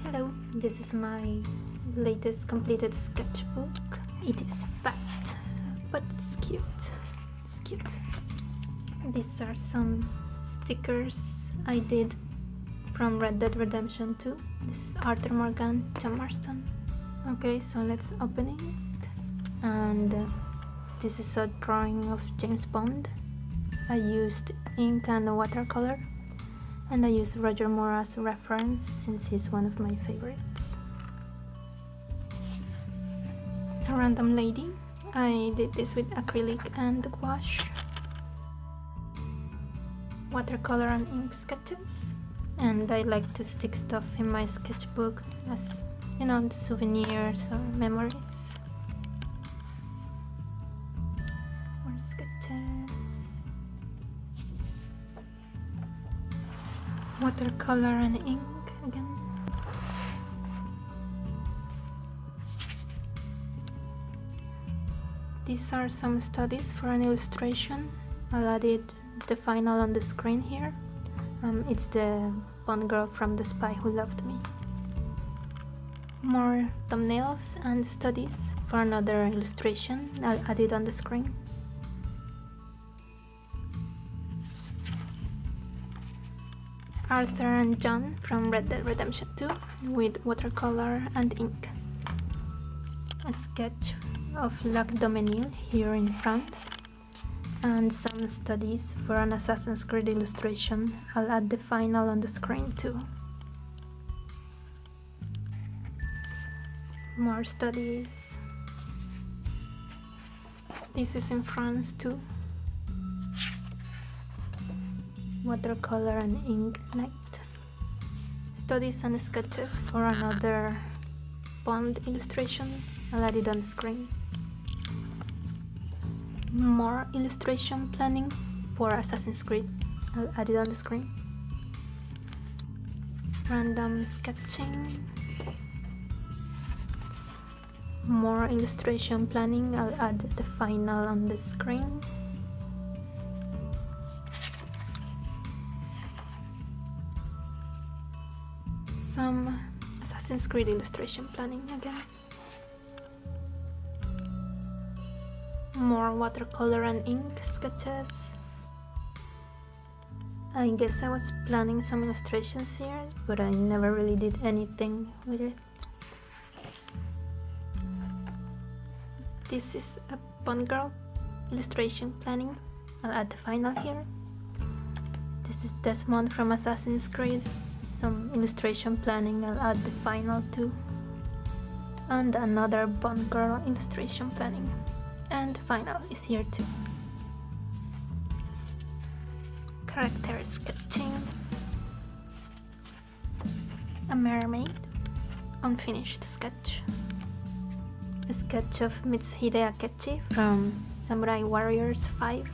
Hello, this is my latest completed sketchbook. It is fat, but it's cute. It's cute. These are some stickers I did from Red Dead Redemption 2. This is Arthur Morgan, John Marston. Okay, so let's open it. And this is a drawing of James Bond. I used ink and watercolor. And I use Roger Moore as a reference since he's one of my favorites. A random lady. I did this with acrylic and gouache. Watercolor and ink sketches. And I like to stick stuff in my sketchbook as, souvenirs or memories. More sketches. Watercolor and ink again. These are some studies for an illustration. I'll add the final on the screen here. It's the Bond girl from The Spy Who Loved Me. More thumbnails and studies for another illustration. I'll add it on the screen. Arthur and John from Red Dead Redemption 2 with watercolor and ink. A sketch of Lac Daumesnil here in France. And some studies for an Assassin's Creed illustration. I'll add the final on the screen too. More studies. This is in France too. Watercolor and ink night. Studies and sketches for another Bond illustration. I'll add it on the screen. More illustration planning for Assassin's Creed. I'll add it on the screen. Random sketching. More illustration planning. I'll add the final on the screen. Some Assassin's Creed illustration planning again. More watercolor and ink sketches. I guess I was planning some illustrations here, but I never really did anything with it. This is a Bond girl illustration planning. I'll add the final here. This is Desmond from Assassin's Creed. Some illustration planning, I'll add the final too. And another Bond girl illustration planning. And the final is here too. Character sketching. A mermaid. Unfinished sketch. A sketch of Mitsuhide Akechi from Samurai Warriors 5.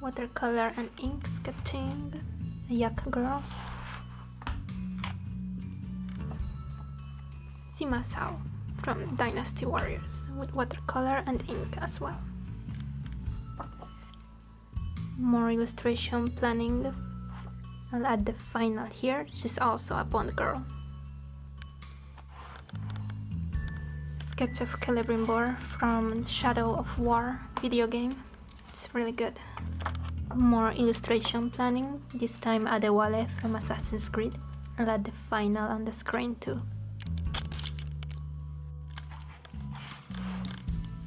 Watercolor and ink sketching. A yak girl. Sima Sao from Dynasty Warriors with watercolor and ink as well. More illustration planning. I'll add the final here. She's also a Bond girl. Sketch of Celebrimbor from Shadow of War video game. It's really good. More illustration planning, this time Adewale from Assassin's Creed. I'll add the final on the screen too.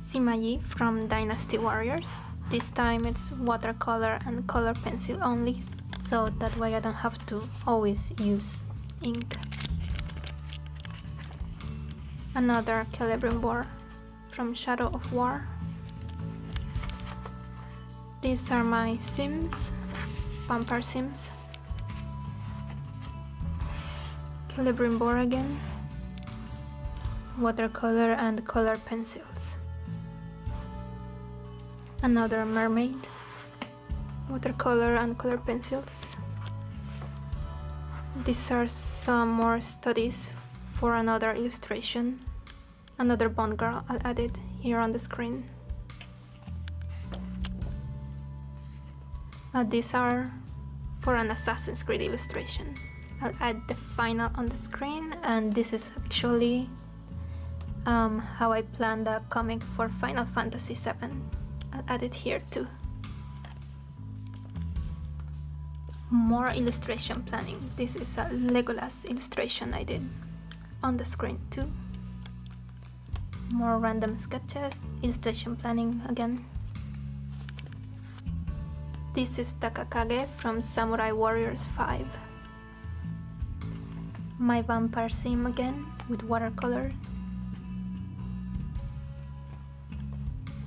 Sima Yi from Dynasty Warriors. This time it's watercolor and color pencil only, so that way I don't have to always use ink. Another Celebrimbor from Shadow of War. These are my Sims, Vampire Sims. Celebrimbor again. Watercolor and color pencils. Another mermaid. Watercolor and color pencils. These are some more studies for another illustration. Another Bond girl, I'll add it here on the screen. These are for an Assassin's Creed illustration. I'll add the final on the screen, and this is actually how I planned a comic for Final Fantasy VII. I'll add it here too. More illustration planning. This is a Legolas illustration I did on the screen too. More random sketches, illustration planning again. This is Takakage from Samurai Warriors 5. My vampire sim again with watercolor.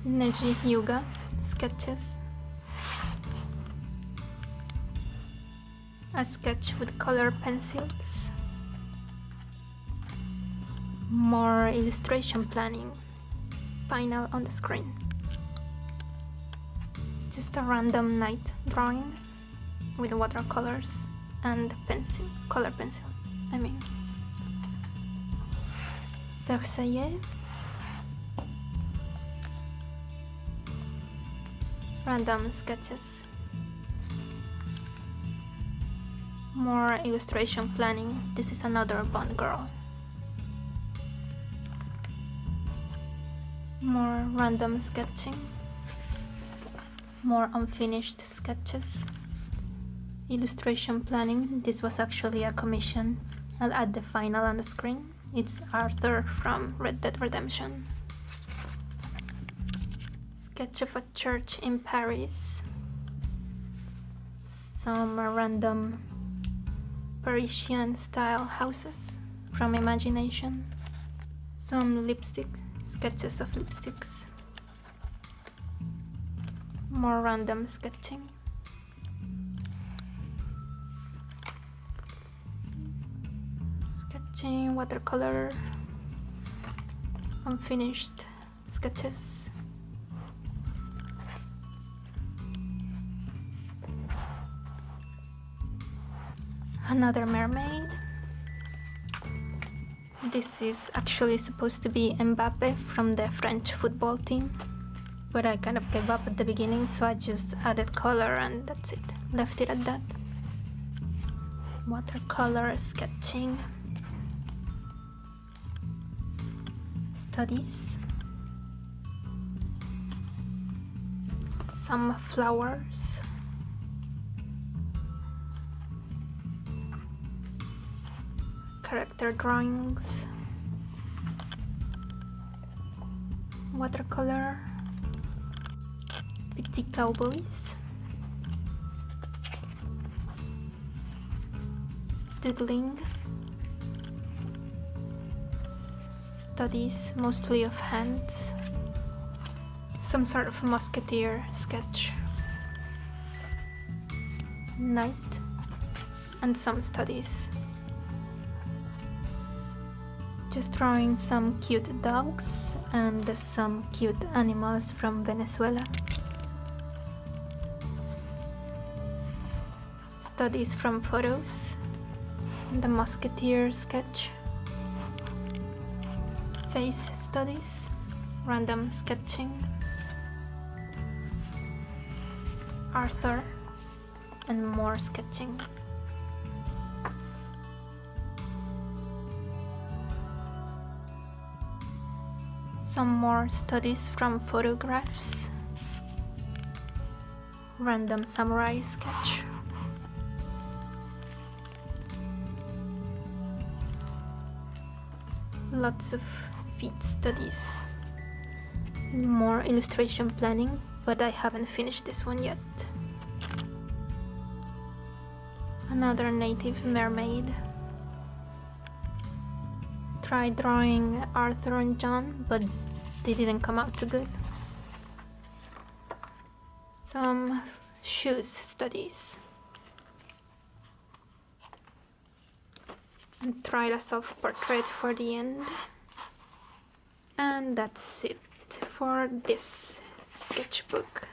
Neji Hyuga sketches. A sketch with color pencils. More illustration planning. Final on the screen. Just a random night drawing with watercolors and pencil, color pencil. Versailles. Random sketches. More illustration planning. This is another Bond girl. More random sketching. More unfinished sketches. Illustration planning. This was actually a commission. I'll add the final on the screen. It's Arthur from Red Dead Redemption. Sketch of a church in Paris. Some random Parisian style houses from imagination. Some lipstick, sketches of lipsticks. More random sketching. Sketching, watercolor, unfinished sketches. Another mermaid. This is actually supposed to be Mbappe from the French football team, but I kind of gave up at the beginning, so I just added color and that's it. Left it at that. Watercolor sketching. Studies. Some flowers. Character drawings. Watercolor. Petit cowboys. Doodling. Studies mostly of hands. Some sort of musketeer sketch. Night. And some studies. Just drawing some cute dogs and some cute animals from Venezuela. Studies from photos. The musketeer sketch. Face studies. Random sketching. Arthur. And more sketching. Some more studies from photographs. Random samurai sketch. Lots of feet studies. More illustration planning, but I haven't finished this one yet. Another native mermaid. Tried drawing Arthur and John, but they didn't come out too good. Some shoes studies. And tried a self-portrait for the end. And that's it for this sketchbook.